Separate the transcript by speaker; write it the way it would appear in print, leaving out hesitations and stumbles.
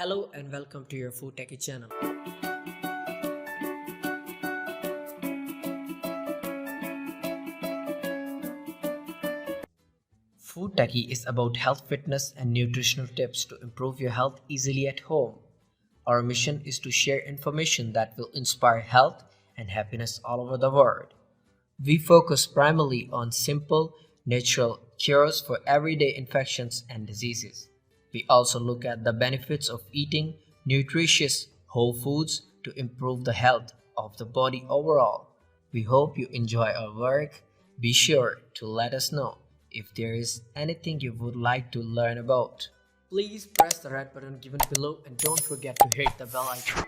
Speaker 1: Hello and welcome to your Food Techy channel. Food Techy is about health, fitness, and nutritional tips to improve your health easily at home. Our mission is to share information that will inspire health and happiness all over the world. We focus primarily on simple, natural cures for everyday infections and diseases. We also look at the benefits of eating nutritious whole foods to improve the health of the body overall. We hope you enjoy our work. Be sure to let us know if there is anything you would like to learn about. Please press the red button given below and don't forget to hit the bell icon.